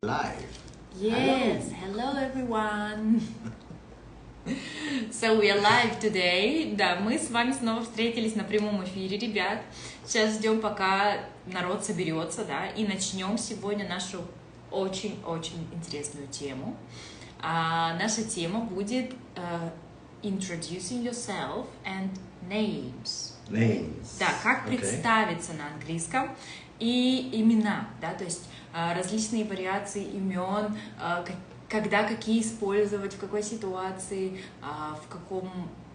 Live. Yes, hello everyone. So we are live today. Да, мы с вами снова встретились на прямом эфире, ребят. Сейчас ждем, пока народ соберется, да, и начнем сегодня нашу очень-очень интересную тему. Наша тема будет Introducing yourself and names. Names. Да, как представиться на английском и имена, да, то есть различные вариации имен, когда какие использовать, в какой ситуации, в каком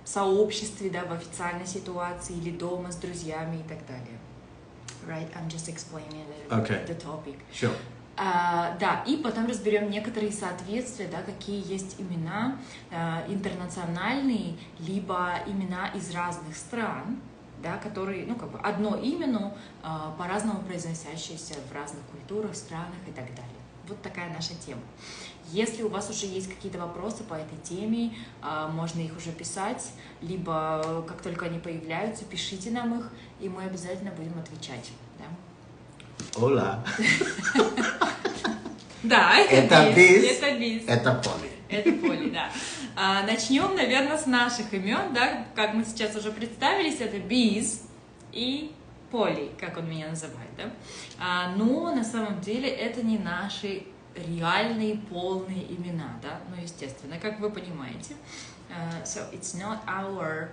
сообществе, да, в официальной ситуации или дома с друзьями и так далее. Right? I'm just explaining the topic. Sure. Да, и потом разберем некоторые соответствия, да, какие есть имена интернациональные, либо имена из разных стран, да, которые, ну, как бы одно имя, но по-разному произносящееся в разных культурах, странах и так далее. Вот такая наша тема. Если у вас уже есть какие-то вопросы по этой теме, можно их уже писать, либо как только они появляются, пишите нам их, и мы обязательно будем отвечать. Да? Hola. Да, это Биз. Это Биз. Это Поли. Это Поли, да. Начнем, наверное, с наших имен, да, как мы сейчас уже представились, это Биз и Поли, как он меня называет, да. Но на самом деле это не наши реальные полные имена, да, ну, естественно, как вы понимаете. So it's not our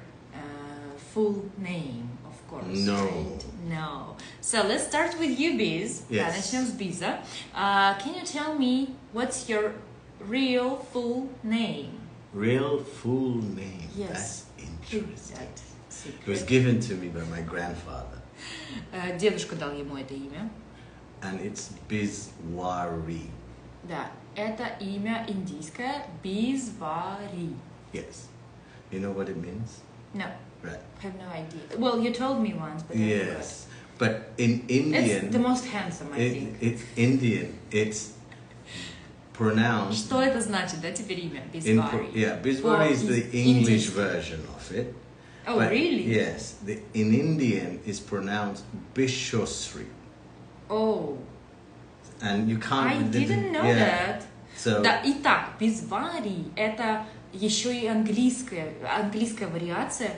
full name, of course. No. Right? No. So let's start with you, Biz. Yes. Да, начнем с Биза. Can you tell me what's your real full name? Real full name. Yes. That's interesting. That It was given to me by my grandfather. Дедушка дал ему это имя. And it's Bizwari. Да, это имя индийское Bizwari. Yes. You know what it means? No. Right. I have no idea. Well, you told me once, but I forgot. Yes. But in Indian... It's the most handsome, I think. It's Indian. It's pronounced... Что это значит, да, теперь имя? Bizwari. Yeah, Bizwari is the English version of it. Oh, but really? Yes. In Indian, it's pronounced Bishosri. Oh. And you can't... I didn't know that. So, Да, итак, Bizwari — это еще и английская вариация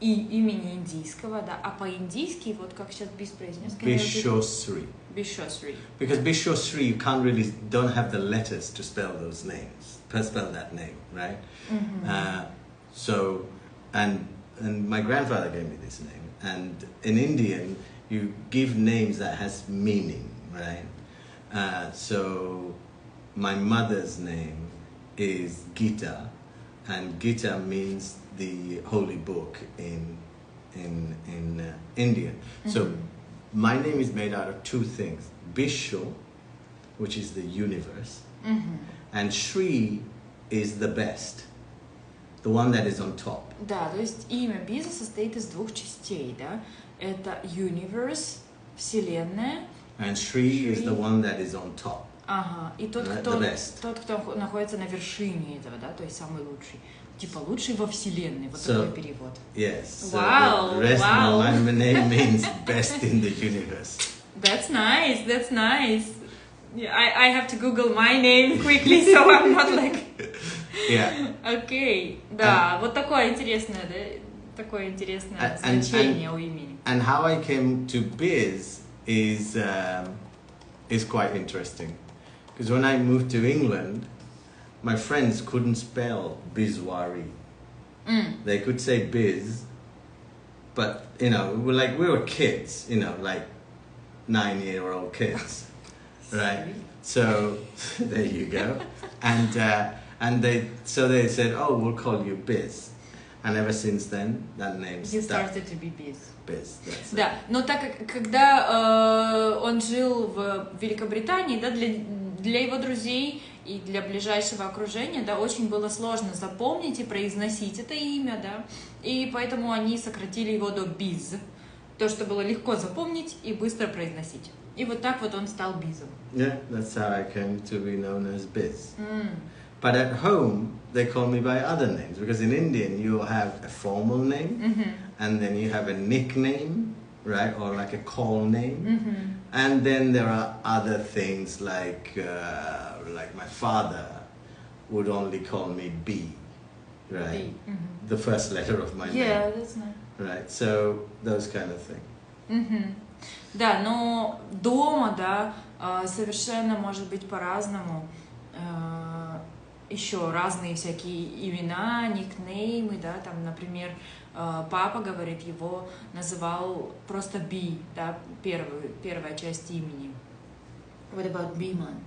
и имени индийского, да, а по-индийски, вот как сейчас Биз произнес, Bishosri. Bishosri. Because Bishosri, you can't really, don't have the letters to spell those names, to spell that name, right? Mm-hmm. So, and my grandfather gave me this name. And in Indian, you give names that has meaning, right? So, my mother's name is Gita, and Gita means the holy book in Indian. Mm-hmm. So my name is made out of two things: Bisho, which is the universe, mm-hmm. and Shri is the best, the one that is on top. Да, то есть имя Биза состоит из двух частей, да? Это universe, вселенная. And Shri is the one that is on top. Ага, и тот, кто находится на вершине этого, да, то есть самый лучший. Типа лучший во вселенной, вот такой перевод. Yes. Wow, so the rest wow. of my name means best in the universe. That's nice, that's nice. Yeah, I have to Google my name quickly, so I'm not like... Yeah. Окей, да, вот такое интересное, да, такое интересное значение у имени. And how I came to Biz is quite interesting. Because when I moved to England, my friends couldn't spell Bizwari. They could say Biz, but, you know, we were kids, you know, like 9-year-old kids, right? So, there you go. And they said, oh, we'll call you Biz. And ever since then, that name You started to be Biz. Biz, that's Да, но так как когда он жил в Великобритании, да, для его друзей и для ближайшего окружения, да, очень было сложно запомнить и произносить это имя, да, и поэтому они сократили его до Biz, то, что было легко запомнить и быстро произносить. И вот так вот он стал Бизом. Yeah, that's how I came to be known as Biz. But at home, they call me by other names, because in Indian you have a formal name, and then you have a nickname, right, or like a call name, And then there are other things like my father would only call me B, right? B. The first letter of my name. Yeah, that's nice. Right, so those kind of things. Да, но дома, да, совершенно может быть по-разному. Еще разные всякие имена, никнеймы, да, там, например, папа, говорит, его называл просто B, да, первая часть имени. What about B-man?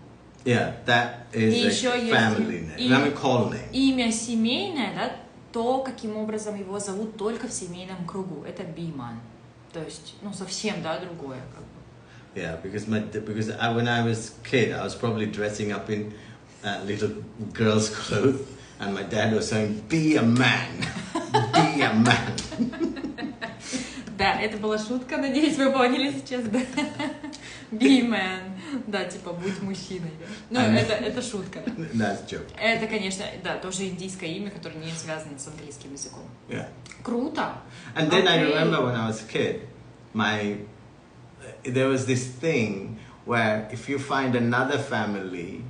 Yeah, that is a family name. I mean, call name. Имя семейное, да, то, каким образом его зовут только в семейном кругу, это B-man. То есть, ну, совсем, да, другое, как бы. Yeah, because when I was a kid, I was probably dressing up in little girls' clothes, and my dad was saying, "Be a man, be a man." Да, это была шутка, надеюсь, вы поняли сейчас, да? Be man, да, типа будь мужчиной. Ну, это шутка. That's joke. Это, конечно, да, тоже индийское имя, которое не связано с английским языком. Yeah. Круто. And then I remember when I was a kid, there was this thing where if you find another family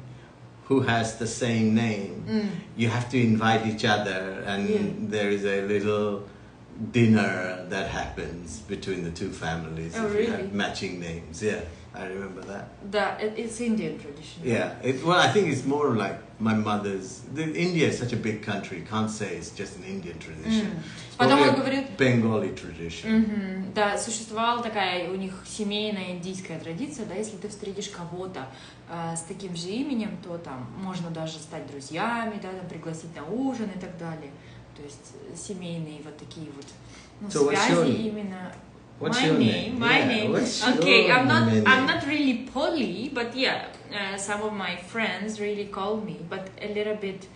who has the same name, you have to invite each other, and there is a little dinner that happens between the two families if you have matching names. Yeah, I remember that. Да, it's Indian tradition. Yeah, well, I think it's more like my mother's. India is such a big country, can't say it's just an Indian tradition. It's probably a Bengali tradition. Да, существовала такая у них семейная индийская традиция, да, если ты встретишь кого-то с таким же именем, то там можно даже стать друзьями, да, там, пригласить на ужин и так далее. То есть семейные вот такие вот, ну, связи именно. My name. Okay, I'm not really poly, but yeah, some of my friends really call me, but a little bit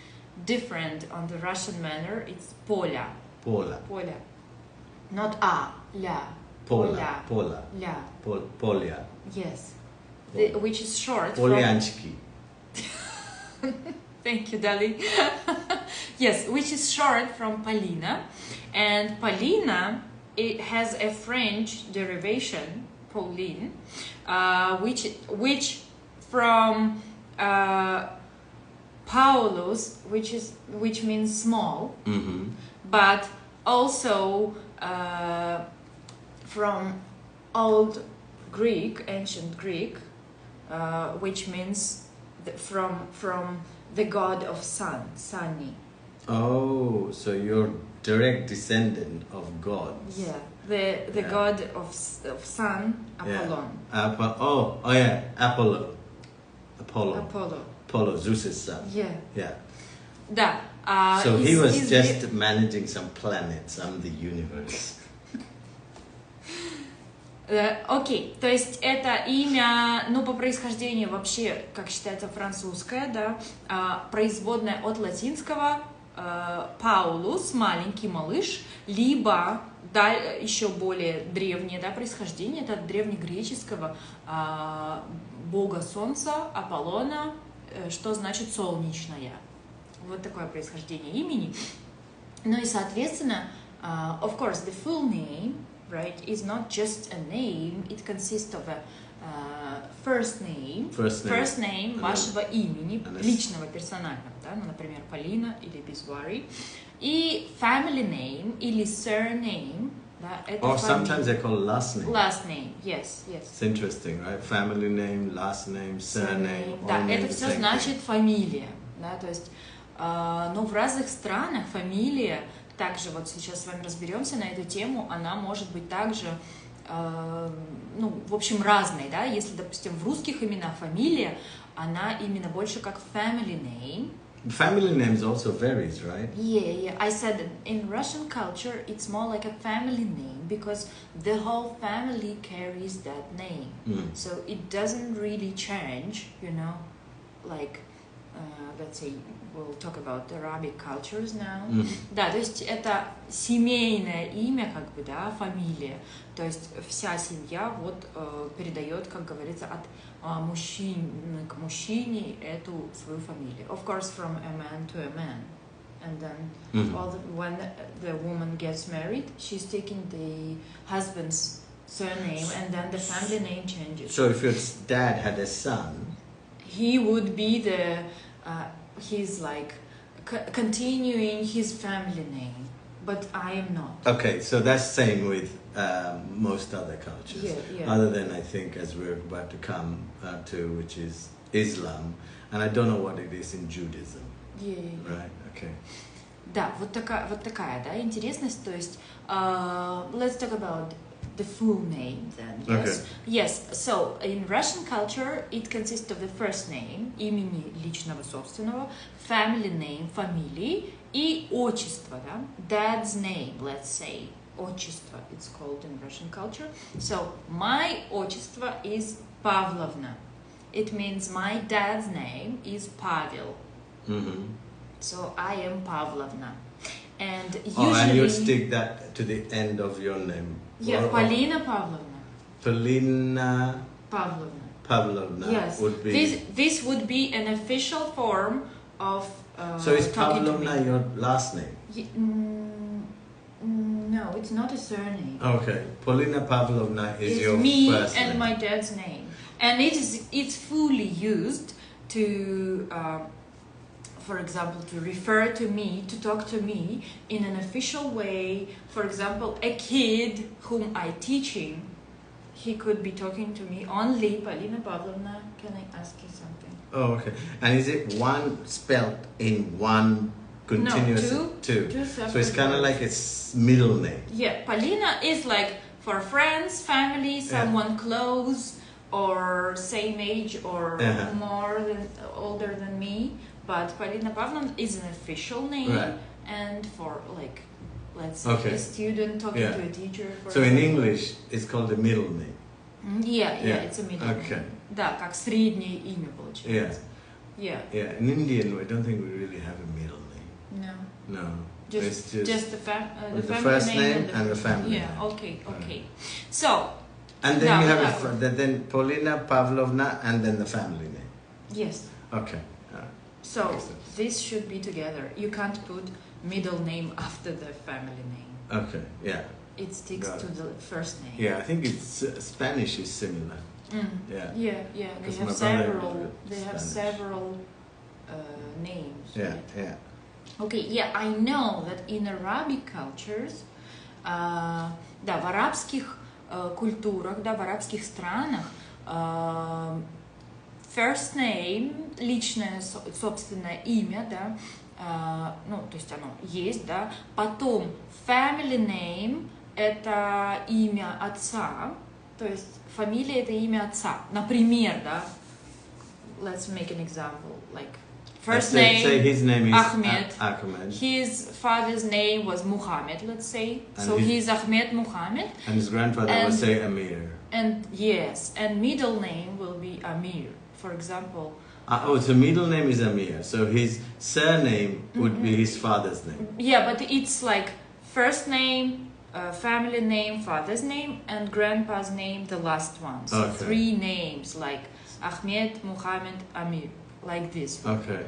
different on the Russian manner. It's Pola. Not la. Pola. La. Polya. Yes. Which is short Polyansky. Thank you, darling. Yes, which is short from Polina. And Polina, it has a French derivation, Pauline, which from Paulus, which means small, but also from Old Greek, ancient Greek, which means from the god of sun, Sunny. Oh, so you're direct descendant of gods. Yeah, the god of sun, Apollon. Yeah. Apollo, Zeus's son. Yeah. Да. So he was just managing some planets on the universe. Окей, то есть это имя, ну, по происхождению вообще, как считается, французское, да, производное от латинского Паулус, маленький малыш, либо, да, еще более древнее, да, происхождение, это от древнегреческого бога солнца, Аполлона, что значит солнечная. Вот такое происхождение имени. Ну и, соответственно, of course, the full name, right, is not just a name, it consists of a first name вашего имени, личного, персонального, да, ну, например, Полина или Безвари, и family name или surname, да, это or sometimes they call last name. Last name, yes. It's interesting, right? Family name, last name, surname. Да, это все значит фамилия, да, то есть, но в разных странах фамилия, также вот сейчас с вами разберемся на эту тему, она может быть также, ну, в общем, разной, да, если, допустим, в русских именах фамилия, она именно больше как family name. Family names also varies, right? Yeah. I said that in Russian culture, it's more like a family name because the whole family carries that name. So it doesn't really change, you know, like, let's say, we'll talk about Arabic cultures now. Да, то есть это семейное имя, как бы, да, фамилия. То есть вся семья вот передает, как говорится, от мужчины к мужчине эту свою фамилию. Of course, from a man to a man. And then when the woman gets married, she's taking the husband's surname, and then the family name changes. So if your dad had a son, He would be the, he's like continuing his family name, but I am not. okay, so that's same with most other cultures. Yeah. Other than I think as we're about to come to, which is Islam, and I don't know what it is in Judaism. Yeah. Right? Okay. Да, вот такая, да, интересность. То есть, let's talk about the full name then. Yes. Okay. Yes. So in Russian culture, it consists of the first name, имени личного собственного, family name, фамилии, и отчество, да, dad's name, let's say, отчество, it's called in Russian culture. So my отчество is Pavlovna. It means my dad's name is Pavel. Mm-hmm. So I am Pavlovna. And usually... Oh, and you stick that to the end of your name. Yeah, Polina Pavlovna. Polina Pavlovna. Yes. would be... This would be an official form of so is talking to Pavlovna me. your last name? No, it's not a surname. Okay. Polina Pavlovna is It's your me first and name. my dad's name. And it's fully used to... for example, to refer to me, to talk to me in an official way. For example, a kid whom I teaching, he could be talking to me only, Polina Pavlovna, can I ask you something? Oh, okay. And is it one spelled in one continuous? No, two separate So it's kind of words. like its middle name. Yeah, Polina is like for friends, family, someone close, or same age, or older than me. But Polina Pavlovna is an official name, Right. and for like, let's say a student talking to a teacher. So in English, it's called the middle name. Yeah, it's a middle Okay. name. Да, как среднее имя получается. Yeah. In Indian, I don't think we really have a middle name. No. Just it's the family first name and the family Yeah. name. Okay. So. And then you have then Polina Pavlovna and then the family name. Yes. Okay. So this should be together. You can't put middle name after the family name. Okay. Yeah. It sticks to the first name. Yeah, I think it's Spanish is similar. Yeah. They have several names. Yeah, right? yeah. Okay, yeah, I know that in Arabic cultures, да, в арабских культурах, да, в арабских странах, first name, личное собственное имя, да, ну, то есть оно есть, да, потом family name – это имя отца, то есть фамилия – это имя отца. Например, да, let's make an example, like first name, say his name is Ahmed. Ahmed. His father's name was Muhammad, let's say. And so he's Ahmed Muhammad. And his grandfather would say Amir. And yes, and middle name will be Amir, for example. So middle name is Amir. So his surname would be his father's name. Yeah, but it's like first name, family name, father's name, and grandpa's name, the last one. So three names like Ahmed, Muhammad, Amir. Like this. Okay,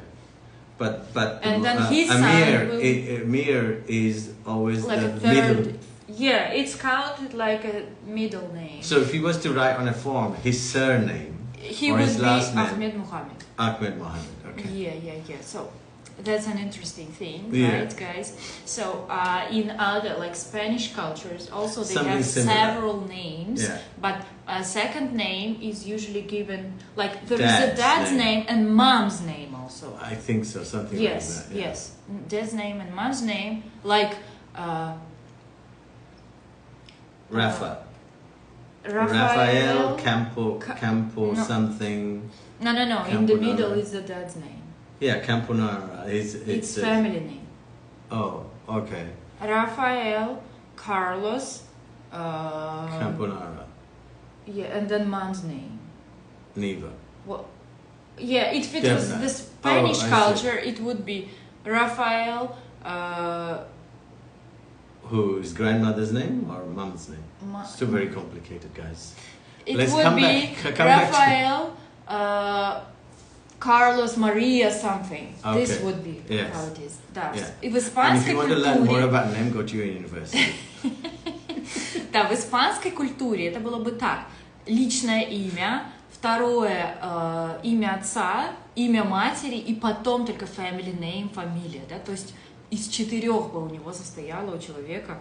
but and then his Amir is always like the middle. Yeah, it's counted like a middle name. So if he was to write on a form his surname or his last name, Ahmed Muhammad. Ahmed Muhammad. Okay. Yeah. So that's an interesting thing, Yeah. right, guys? So in other like Spanish cultures, also they Something have similar. several names. Yeah. But a second name is usually given, like there is Dad's a dad's name. name and mom's name also. I think so. Something Yes, like that. Yeah. yes. Dad's name and mom's name, like Rafael Rafael Campo no. something. No. In the middle is the dad's name. Yeah, Camponara. It's family name. Oh, okay. Rafael, Carlos. Camponara. Yeah, and then mom's name. Neva. Well, yeah, if it was the Spanish culture, it would be Rafael. Whose grandmother's name or mom's name? It's too very complicated, guys. It Let's would come be back Rafael, Carlos, Maria, something. Okay. This would be how it is. Yeah. It was And if you want to learn more культуре. about name, go to your university. Да, в испанской культуре это было бы так. Личное имя, второе имя отца, имя матери, и потом только family name, фамилия, да, то есть из 4 бы у него состояло у человека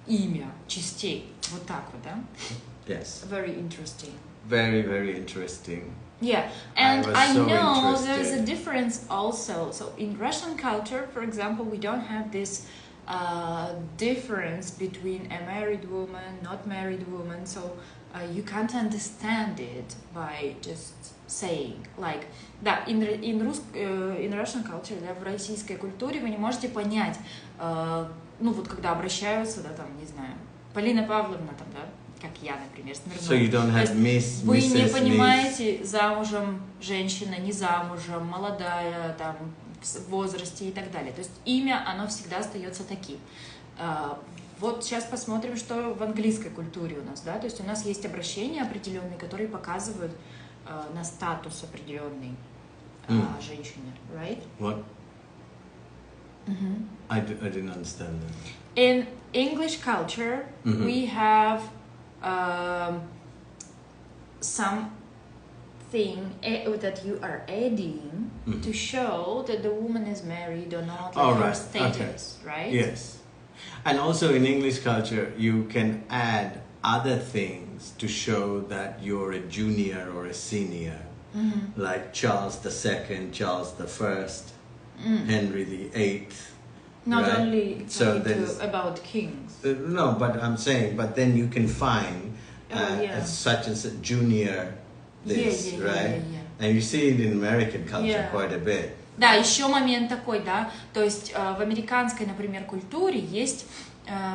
имя, частей, вот так вот, да? Yes. Very interesting. Very, very interesting. Yeah, and I so know interested. there's a difference also. So in Russian culture, for example, we don't have this difference between a married woman, not married woman. So you can't understand it by just saying like, да, in Russian culture, да, в российской культуре вы не можете понять, ну вот когда обращаются, да, там, не знаю, Полина Павловна, там, да, как я, например, Смирнова. So you don't have miss, вы Mrs., не понимаете, замужем женщина, не замужем, молодая, там, в возрасте и так далее. То есть имя, оно всегда остается таким. Вот сейчас посмотрим, что в английской культуре у нас, да, то есть у нас есть обращения определенные, которые показывают на статус определенный женщины, right? What? I didn't understand that. In English culture, we have something that you are adding to show that the woman is married or not, like her status, right? Yes. And also in English culture, you can add other things to show that you're a junior or a senior, like Charles II, Charles I, Henry VIII. Not right? only So about kings. No, but I'm saying, but then you can find such and such junior this, right? And you see it in American culture quite a bit. Да, еще момент такой, да, то есть в американской, например, культуре есть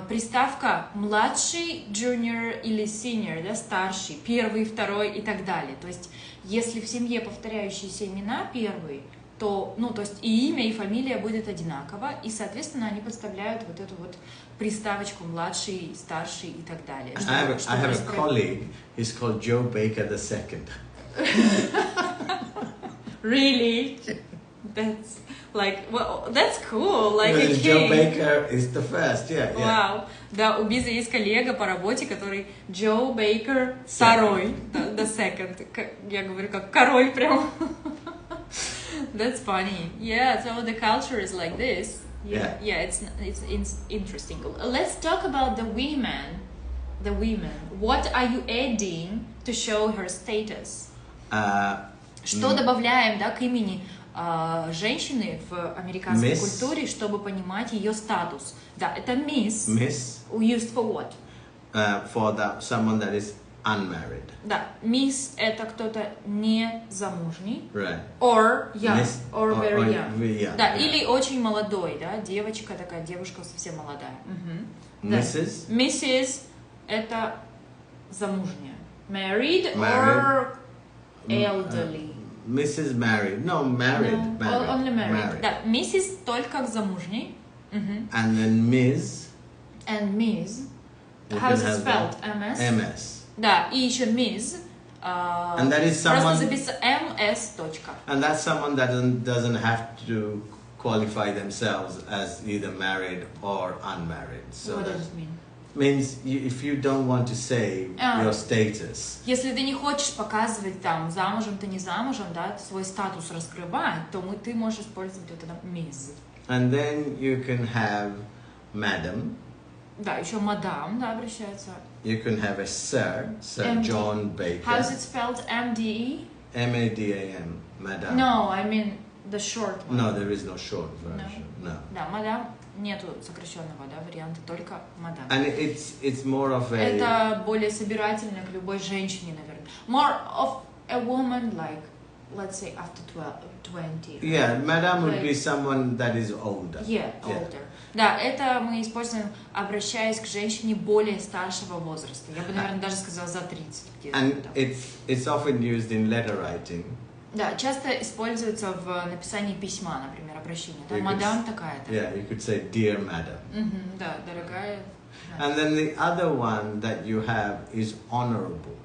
приставка младший, junior или senior, да, старший, первый, второй и так далее. То есть если в семье повторяющиеся имена первые, то, ну, то есть и имя, и фамилия будет одинаково, и, соответственно, они подставляют вот эту вот приставочку младший, старший и так далее. I have a colleague, he's called Joe Baker II. Really? That's like, well, that's cool, like a king. Joe Baker is the first, yeah. Wow. Да, у Биза есть коллега по работе, который Joe Baker второй, the second. Я говорю, как король прям. That's funny. Yeah, so the culture is like this. Yeah, it's interesting. Let's talk about the women. The women. What are you adding to show her status? Что добавляем, да, к имени женщины в американской культуре, чтобы понимать ее статус? Да, это miss. Miss. Used for what? For someone that is unmarried. Да, miss это кто-то не замужний. Right. Or young. Miss, or very young. young. Да, или очень молодой, да, девочка такая, девушка совсем молодая. Mrs. Да. Mrs. это замужняя. Married. Or elderly. Mrs. married. No, married. No, married. Only married. Да, Mrs. только к замужней. And then Ms. And Ms. How is it spelled? MS? MS. Да, и еще Ms. And that is someone. Просто записывается MS. And that's someone that doesn't have to qualify themselves as either married or unmarried. So what does it mean? Means if you don't want to say your status. Если ты не хочешь показывать там замужем ты не замужем, да, свой статус раскрывать, то ты можешь использовать вот это Ms. And then you can have madam. Да, еще мадам, да, обращается. You can have a Sir John Baker. How is it spelled? MDE? MADAM, madam. No, I mean the short one. No, there is no short version. No. Да, мадам, нету сокращенного, да, варианта, только мадам. And it's more of a. Это более собирательно к любой женщине, наверное. More of a woman, like, let's say after 20. Yeah, madam would be someone that is older. Yeah, older. Да, это мы используем, обращаясь к женщине более старшего возраста. Я бы, наверное, даже сказала за 30. And it's often used in letter writing. Да, часто используется в написании письма, например, обращение. Да, мадам такая-то. Yeah, you could say, dear madam. Да, дорогая. And then the other one that you have is honorable.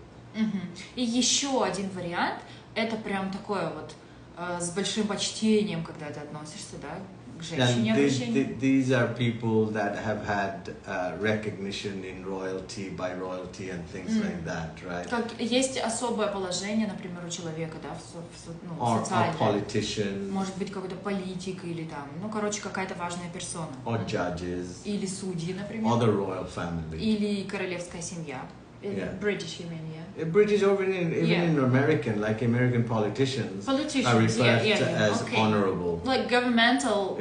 И еще один вариант, это прям такое вот с большим почтением, когда ты относишься, да, к женщине обращение. These are people that have had recognition in royalty, by royalty and things like that, right? Как есть особое положение, например, у человека, да, Or социальное. politician. Может быть, какой-то политик или там, ну, короче, какая-то важная персона. Or judges. Или судьи, например. Or the royal family. Или королевская семья. Yeah. British, you mean, yeah? British, even in American, like American politicians are referred to as honorable. Like governmental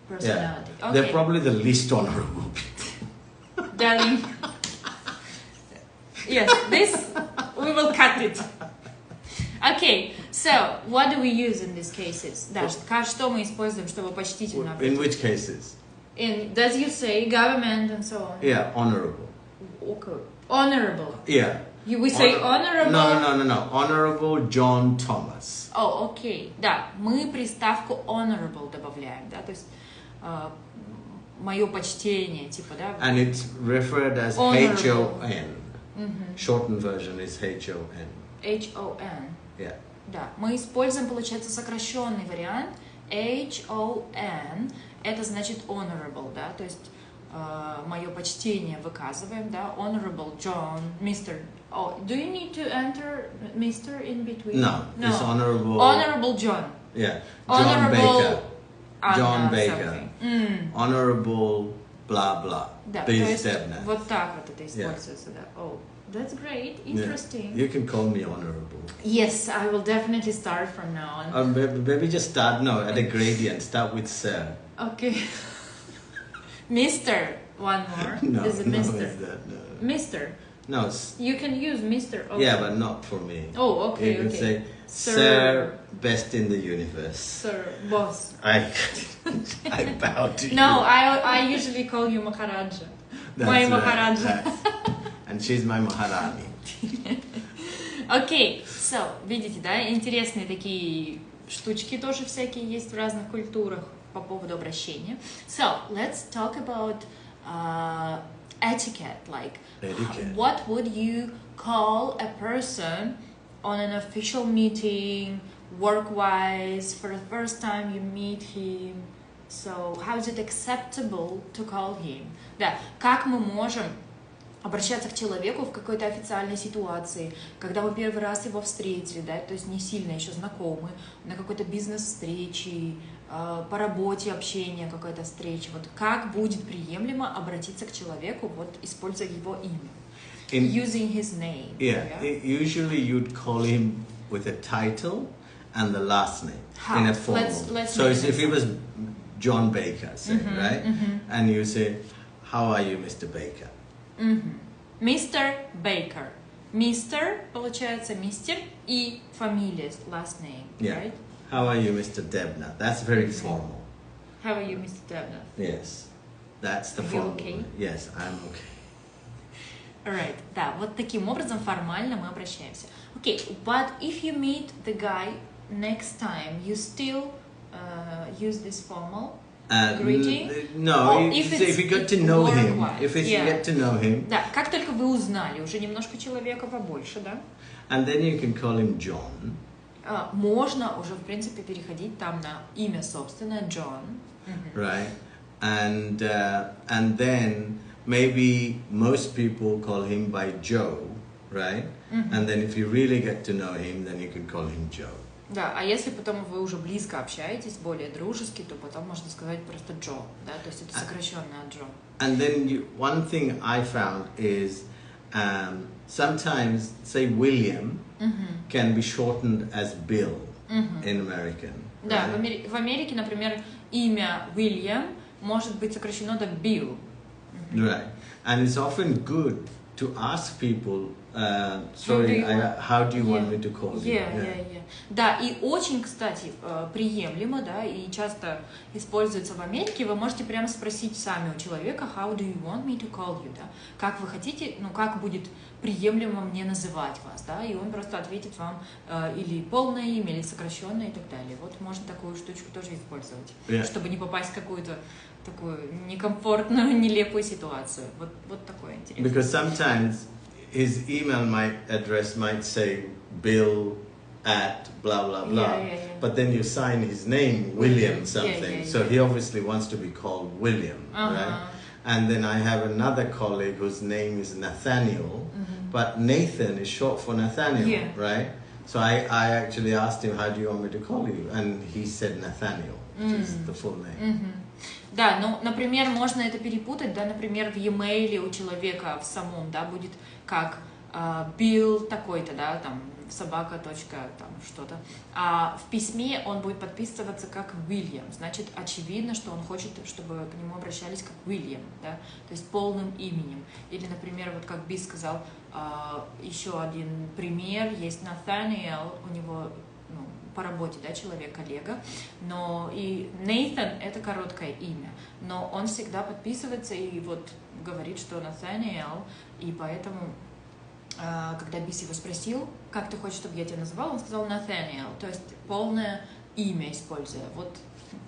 personality. Yeah. Okay. They're probably the least honorable people. Darling. Yes, this, we will cut it. Okay, so what do we use in these cases? Даш, что мы используем, чтобы почтительно обратиться? In which cases? Does you say government and so on? Yeah, honorable. Okay. Honorable. Yeah. We say honorable? No. Honorable John Thomas. Oh, окей. Да, мы приставку honorable добавляем, да, то есть мое почтение, типа, да. And it's referred as honorable. H-O-N. Shortened version is H-O-N. H-O-N. Yeah. Да, мы используем, получается, сокращенный вариант H-O-N. Это значит honorable, да, то есть мое почтение выказываем, да, honorable John, Mr. Oh, do you need to enter Mr. in between? No. It's honorable. Honorable John. Yeah. John Honorable Baker. John Baker. Honorable blah blah. Да, то есть Debna. Вот так вот это используется, да. Oh, that's great, interesting. You can call me honorable. Yes, I will definitely start from now on. Maybe just start at a gradient. Start with sir. Okay. Mr. One more. No, Is it no, Mr. is that, no. Mr. No. You can use Mr. Also. Yeah, but not for me. Oh, okay, You can say, Sir, best in the universe. Sir, boss. I bow to you. No, I usually call you Maharaja. My Maharaja. And she's my Maharani. Okay, so, видите, да, интересные такие штучки тоже всякие есть в разных культурах по поводу обращения. So, let's talk about etiquette, like what would you call a person on an official meeting, work-wise, for the first time you meet him, so how is it acceptable to call him? Да, как мы можем обращаться к человеку в какой-то официальной ситуации, когда мы первый раз его встретили, да, то есть не сильно еще знакомы, на какой-то бизнес-встрече, по работе, общение, какая-то встреча. Вот как будет приемлемо обратиться к человеку, вот используя его имя? Using his name. Yeah, usually you'd call him with a title and the last name in a formal. Let's so if he was John Baker, say, right? And you say, how are you, Mr. Baker? Mr. Baker. Mr. получается мистер и фамилия, last name, right? How are you, Mr. Debna? That's very formal. How are you, Mr. Debna? Yes, that's the formal. Okay? Yes, I'm okay. Alright, да, вот таким образом формально мы обращаемся. Okay, but if you meet the guy next time, you still use this formal greeting? No, if you get to know him, if you get to know him. Да, как только вы узнали уже немножко человека побольше, да? And then you can call him John. Можно уже, в принципе, переходить там на имя собственное, John. Right, and then maybe most people call him by Joe, right? And then if you really get to know him, then you can call him Joe. Да, а если потом вы уже близко общаетесь, более дружески, то потом можно сказать просто Джо, да, то есть это сокращенное от Джо. And then one thing I found is sometimes, say, William can be shortened as Bill in American. Да, right? В Америке, например, имя William может быть сокращено до Bill. Right, and it's often good to ask people, sorry, how do you want me to call you? Да, и очень, кстати, приемлемо, да, и часто используется в Америке, вы можете прямо спросить сами у человека, how do you want me to call you, да, как вы хотите, ну, как будет приемлемо мне называть вас, да, и он просто ответит вам или полное имя, или сокращенное и так далее. Вот можно такую штучку тоже использовать, чтобы не попасть в какую-то такую некомфортную, нелепую ситуацию. Вот такое интересное. Because sometimes his email address might say Bill at blah blah blah. Yeah. But then you sign his name William something, Yeah. so he obviously wants to be called William, right? And then I have another colleague whose name is Nathaniel, but Nathan is short for Nathaniel, right? So I actually asked him, how do you want me to call you? And he said Nathaniel, which is the full name. Да, ну, например, можно это перепутать, да, например, в e-mail у человека в самом, да, будет как Билл такой-то, да, там, собака, точка, там, что-то. А в письме он будет подписываться как Уильям. Значит, очевидно, что он хочет, чтобы к нему обращались как Уильям, да, то есть полным именем. Или, например, вот как Би сказал, еще один пример, есть Nathaniel, у него, ну, по работе, да, человек, коллега, но и Nathan — это короткое имя, но он всегда подписывается и вот говорит, что Nathaniel, и поэтому, когда Бис его спросил, как ты хочешь, чтобы я тебя называл, он сказал Nathaniel, то есть полное имя используя. Вот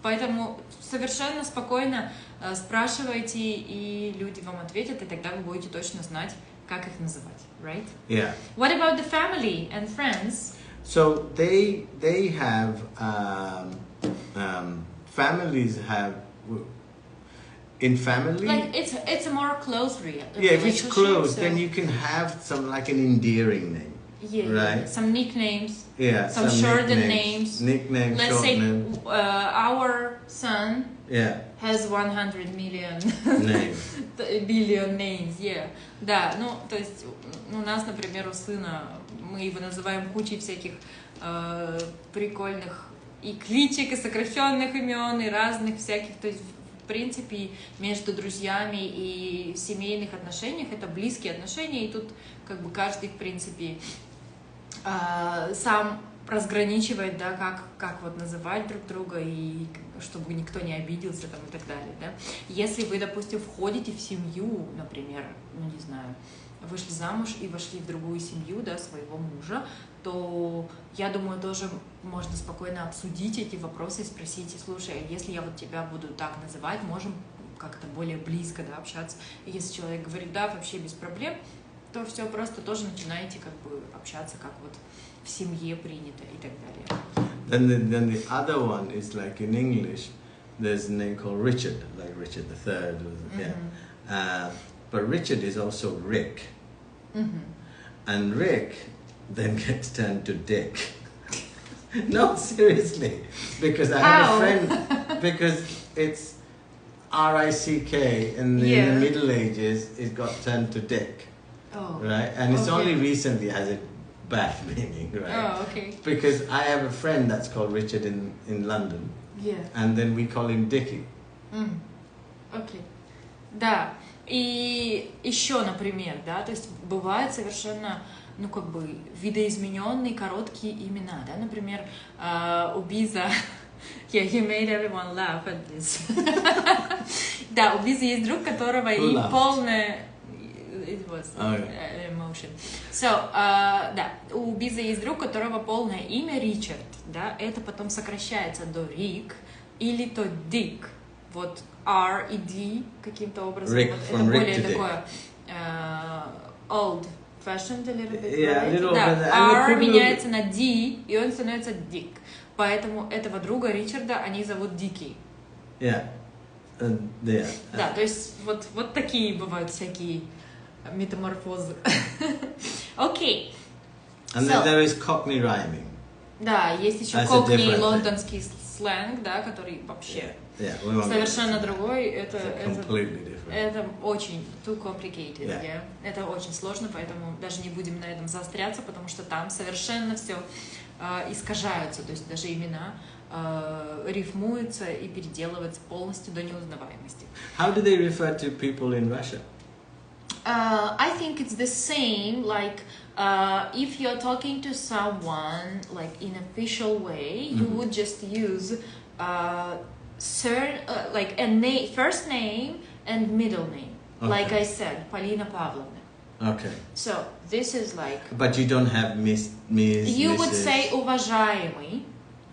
поэтому совершенно спокойно спрашивайте, и люди вам ответят, и тогда вы будете точно знать, как их называть, right? Yeah. What about the family and friends? So they have families have in family. Like it's a more close relationship. Yeah, if it's close, then you can have some like an endearing name. Yeah, right. Some nicknames. Yeah, some shortened names. Nicknames. Let's say names. Our son. Yeah. Has 100 million names. Billion names, yeah. Да, ну, то есть у нас, например, у сына, мы его называем кучей всяких прикольных и кличек, и сокращенных имен, и разных всяких, то есть, в принципе, между друзьями и в семейных отношениях это близкие отношения, и тут как бы каждый, в принципе, сам разграничивает, да, как вот называть друг друга, и чтобы никто не обиделся там, и так далее, да. Если вы, допустим, входите в семью, например, ну, не знаю, вышли замуж и вошли в другую семью, да, своего мужа, то, я думаю, тоже можно спокойно обсудить эти вопросы и спросить, слушай, если я вот тебя буду так называть, можем как-то более близко, да, общаться. И если человек говорит, да, вообще без проблем, то все, просто тоже начинаете как бы общаться, как вот в семье принято и так далее. Then the other one is like in English, there's a name called Richard, like Richard III. Yeah. But Richard is also Rick. And Rick then gets turned to Dick. No, seriously. Because I have a friend, because it's R-I-C-K, and in the Middle Ages, it got turned to Dick. Oh, right? And it's only recently has it bad meaning, right? Oh, okay. Because I have a friend that's called Richard in London. Yeah. And then we call him Dickie. Окей. Да. И еще, например, да, то есть бывают совершенно, ну, как бы, видоизмененные короткие имена, да, например, у Биза, yeah, you made everyone laugh at this. Да, у Биза есть друг, которого и полное... It was emotion. So, да, у Биза есть друг, которого полное имя Ричард, да, это потом сокращается до Рик или то Дик, вот R и D каким-то образом, Rick, вот, это более такое old fashioned a little bit, right? Да, R меняется на D, и он становится Dick, поэтому этого друга Ричарда они зовут Дики. Yeah. Yeah. Да, то есть вот такие бывают всякие метаморфозы. Окей. And then there is Cockney rhyming. Да, есть еще Cockney, лондонский сленг, да, который вообще совершенно другой. Это очень too complicated, yeah. Это очень сложно, поэтому даже не будем на этом заостряться, потому что там совершенно все искажаются, то есть даже имена рифмуются и переделываются полностью до неузнаваемости. How do they refer to people in Russia? I think it's the same, like if you're talking to someone like in official way, you would just use like a name, first name and middle name. Okay. Like I said, Polina Pavlovna. Okay. So this is like... But you don't have Miss... You would say уважаемый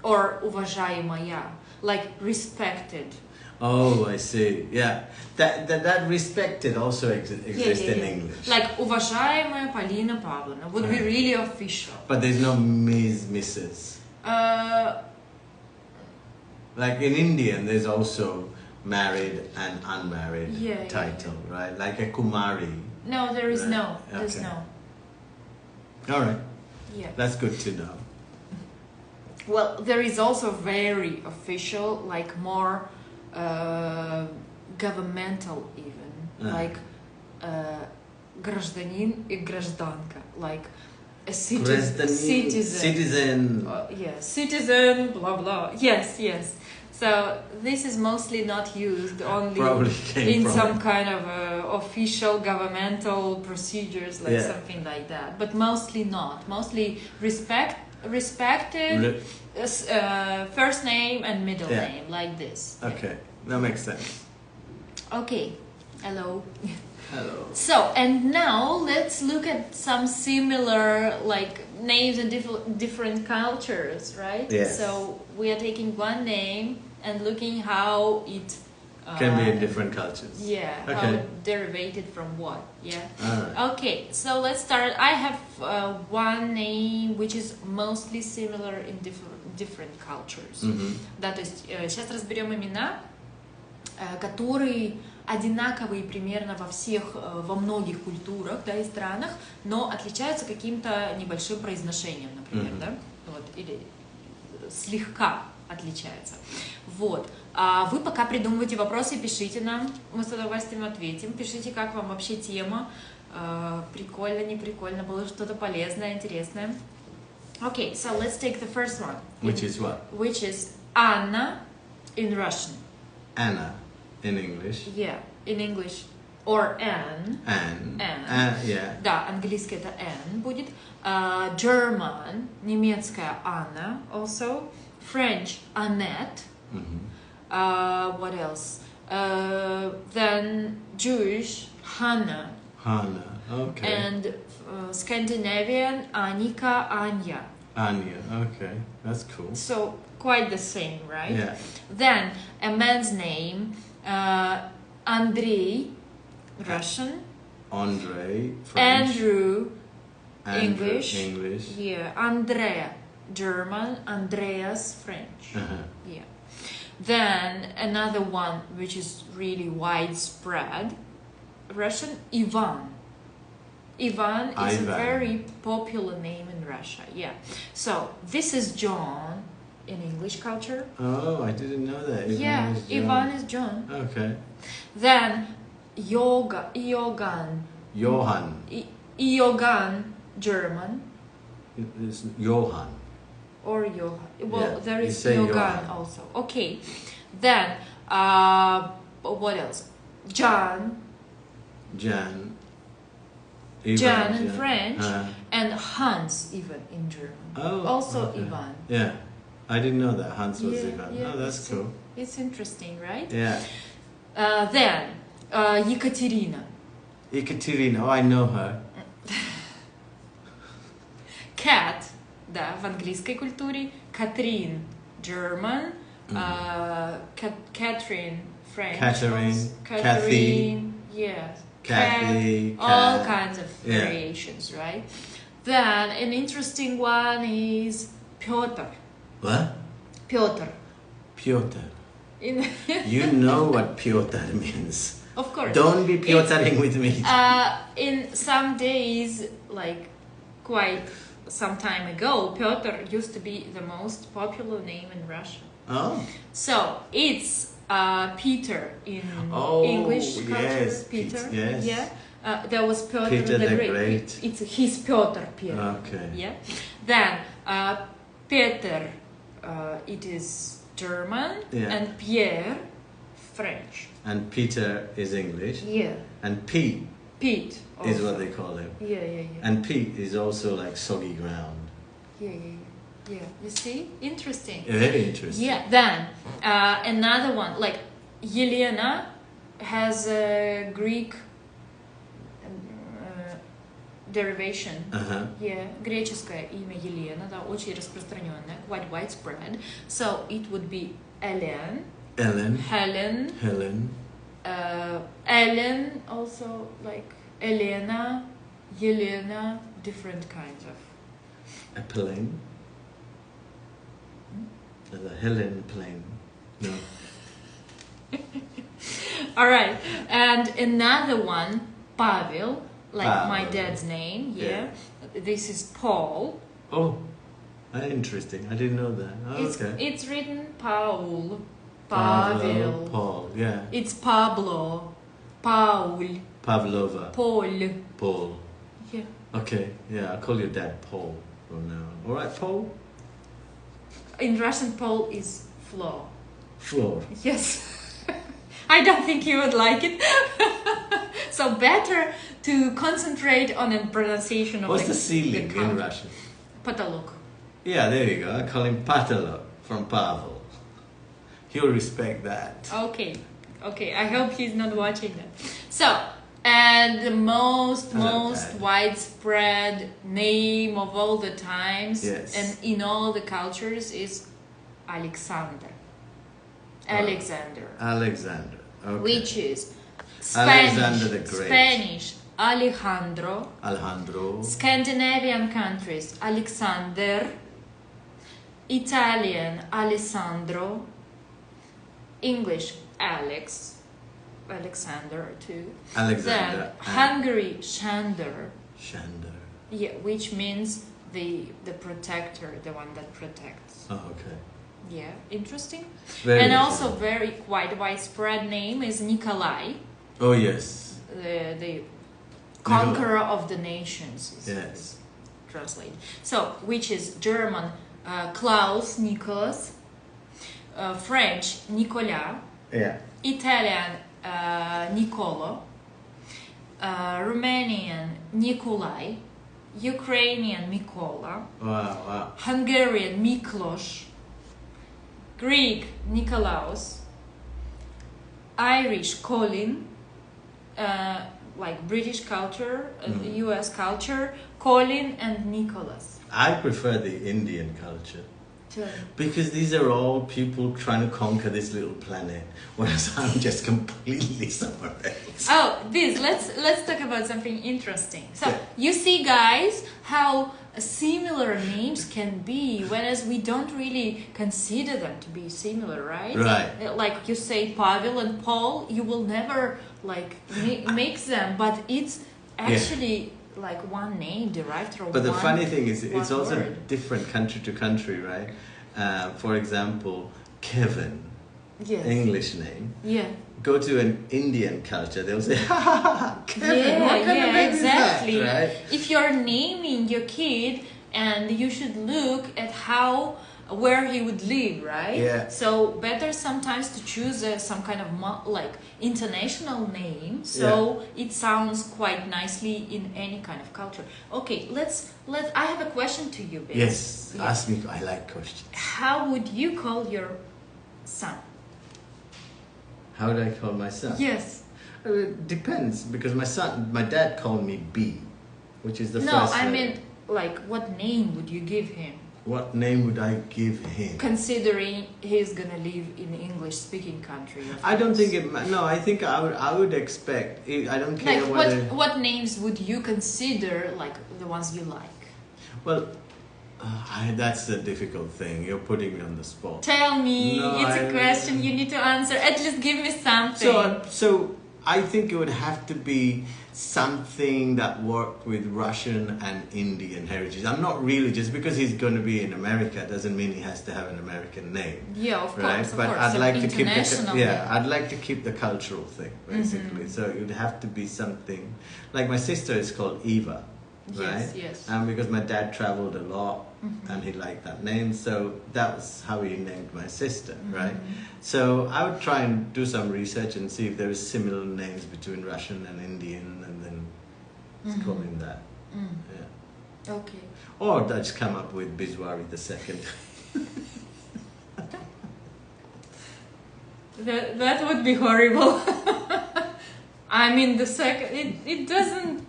or уважаемая, like respected. Oh, I see. Yeah, that respected also exists in English. Like уважаемая Полина Павловна would be really official. But there's no Ms. Mrs. Like in Indian, there's also married and unmarried title, right? Like a Kumari. No, there is right? no. There's no. All right. Yeah. That's good to know. Well, there is also very official, like more governmental even, like гражданин и гражданка, like a citizen. Citizen. Citizen, blah blah. Yes, yes. So this is mostly not used only in some kind of official governmental procedures, like something like that. But mostly not. Mostly respected first name and middle name, like this. Okay, that makes sense. Okay, hello. Hello. So, and now let's look at some similar like names in different cultures, right? Yes. So we are taking one name and looking how it can be in different cultures. Yeah, okay. How it derivated from what, yeah. Right. Okay, so let's start. I have one name which is mostly similar in different cultures. Да, то есть сейчас разберем имена, которые одинаковые примерно во многих культурах, да, и странах, но отличаются каким-то небольшим произношением, например, да, вот, или слегка отличаются. Вот. А вы пока придумываете вопросы, пишите нам, мы с удовольствием ответим. Пишите, как вам вообще тема, прикольно, не прикольно, было что-то полезное, интересное. Okay, so let's take the first one. Which is what? Which is Anna in Russian. Anna in English. Yeah, in English. Or Anne. Yeah. Да, английский это Anne будет. German, немецкая Anna also. French, Annet. What else? Then Jewish, Hannah. Hannah, okay. And Scandinavian, Annika, Anya. Anya, okay. That's cool. So quite the same, right? Yeah. Then a man's name, Andrei, Russian. Andre, French. Andrew, English. English. Yeah. Andrea, German. Andreas, French. Yeah. Then another one which is really widespread, Russian, Ivan. Ivan is a very popular name in Russia. Yeah. So this is John in English culture. Oh, I didn't know that. Ivan is John. Okay. Then Johann, German. It's Johann. Or Johann. Well, there is Johann also. Okay. Then, what else? Jan in French, and Hans even in German. Oh, also okay. Ivan. Yeah, I didn't know that Hans was Ivan. Yeah, oh, that's cool. It's interesting, right? Yeah. Then, Ekaterina. Ekaterina, oh, I know her. Cat, да, в английской культуре. Catherine, German. Catherine, French. Catherine. Yes. Kathy. All kinds of variations, right? Then an interesting one is Piotr. What? Piotr. You know what Piotr means. Of course. Don't be Piotring with me. In some days, like quite some time ago, Piotr used to be the most popular name in Russia. Oh. So it's Peter in English culture. Yes, Peter. Yes. Yeah. There was Peter the Great. He's Piotr. Okay. Yeah. Then Peter, it is German, and Pierre, French. And Peter is English. Yeah. And Pete also is what they call him. Yeah. And Pete is also like soggy ground. Yeah. You see? Interesting. Very interesting. Yeah. Then another one, like Yelena, has a Greek derivation. Yeah, греческое имя Елена, да, очень распространенное, quite widespread. So it would be Ellen Ellen. Helen. Helen. Ellen, also like Elena, Yelena, different kinds of. A plane. The Helen plane. No. All right, and another one, Pavel, like my Pavel. dad's name. Yeah. This is Paul. Oh, interesting. I didn't know that. Oh, okay. It's written Paul. Pavlo, Pavel. Paul. Yeah. It's Pablo. Paul. Pavlova. Paul. Paul. Yeah. Okay. Yeah, I'll call your dad Paul from now. All right, Paul. In Russian, Paul is floor. Floor. Yes. I don't think you would like it. So better to concentrate on the pronunciation of What's the ceiling in country. Russian? Потолок. Yeah, there you go. I call him Patalo from Pavel. He'll respect that. Okay. I hope he's not watching that. So, and the most widespread name of all the times and in all the cultures is Alexander. Alexander. Alexander. Okay. Which is Alexander the Great. Spanish Alejandro. Alejandro. Scandinavian countries Alexander. Italian Alessandro. English Alexander too. Alexander. Then Hungary Shander. Shander. Yeah, which means the protector, the one that protects. Oh, okay. Yeah, interesting. Very and also very quite widespread name is Nikolai. Oh yes. The conqueror of the nations. Yes. Translate. So, which is German Klaus Nicholas, French Nicolas, Yeah. Italian Nicolo, Romanian Nikolai, Ukrainian Mikola, Wow. Hungarian Miklos, Greek Nikolaos, Irish Colin, like British culture, US culture, Colin and Nicholas. I prefer the Indian culture. Sure. Because these are all people trying to conquer this little planet, whereas I'm just completely somewhere else. Oh, let's talk about something interesting. So Yeah. you see, guys, how similar names can be, whereas we don't really consider them to be similar, right? Right. Like you say, Pavel and Paul, you will never like mix them, but it's actually like one name derived from. But the one, funny thing is, it's also word. different country to country, right? For example, Kevin, Yes. English name. Yeah. Go to an Indian culture, they'll say, ha ha ha, Kevin, what kind of name exactly. is that, right? If you're naming your kid, and you should look at where he would live, right? Yeah. So better sometimes to choose some kind of like international name, so it sounds quite nicely in any kind of culture. Okay, I have a question to you, Ben. Yes, ask me, I like questions. How would you call your son? How would I call my son? Yes. It depends, because my dad called me B, which is the first No, I letter. mean, like, what name would you give him? What name would I give him? Considering he's gonna live in English-speaking country. I don't think it. No, I think I would expect. I don't care Like, whether. what names would you consider like the ones you like? Well, that's a difficult thing. You're putting me on the spot. Tell me. No, It's a question you need to answer. At least give me something. So I think it would have to be something that worked with Russian and Indian heritage. I'm not really, just because he's going to be in America doesn't mean he has to have an American name. Yeah, of Right? course. Of But course. I'd like to keep International I'd like to keep the cultural thing basically. So it would have to be something like my sister is called Eva, right? Yes, yes. Because my dad traveled a lot and he liked that name, so that was how he named my sister, right? So I would try and do some research and see if there is similar names between Russian and Indian, and then just call him that. Yeah. Okay. Or I'd just come up with Bizwari the second. That would be horrible. I mean, the second, it doesn't,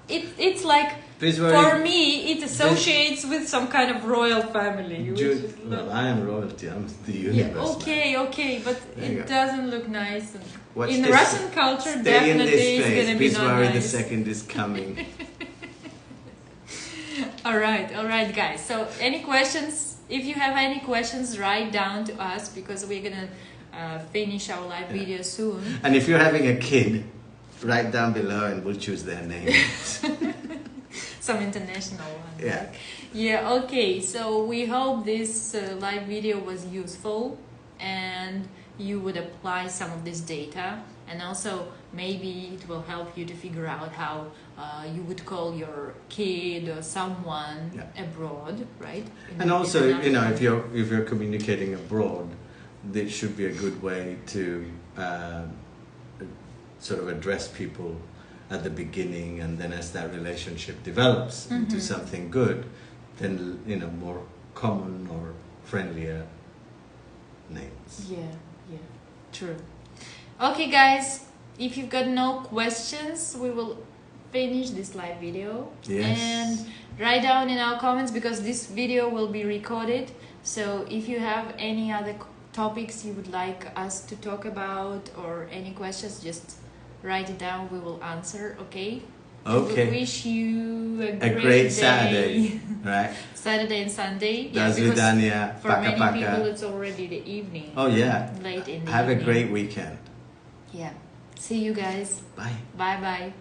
it's like For me, it associates with some kind of royal family. Well, I am royalty. I'm the universe. Yeah, okay, but it doesn't look nice. In this, Russian culture, stay definitely in it's this gonna be not nice. the second is coming. All right, guys. So, any questions? If you have any questions, write down to us because we're gonna finish our live video soon. And if you're having a kid, write down below and we'll choose their names. Some international one. Yeah. Right? Yeah, okay. So we hope this live video was useful and you would apply some of this data, and also maybe it will help you to figure out how you would call your kid or someone abroad, right? And also, you know, if you're communicating abroad, this should be a good way to sort of address people at the beginning, and then as that relationship develops into something good, then, you know, more common or friendlier names. Yeah, true. Okay, guys, if you've got no questions, we will finish this live video. Yes. And write down in our comments, because this video will be recorded. So if you have any other topics you would like us to talk about or any questions, just write it down. We will answer. Okay. Okay. We wish you a great day. Saturday, right? Saturday and Sunday. Yeah, because for many people it's already the evening. Oh yeah. Late in the Have evening. a great weekend. Yeah. See you guys. Bye. Bye bye.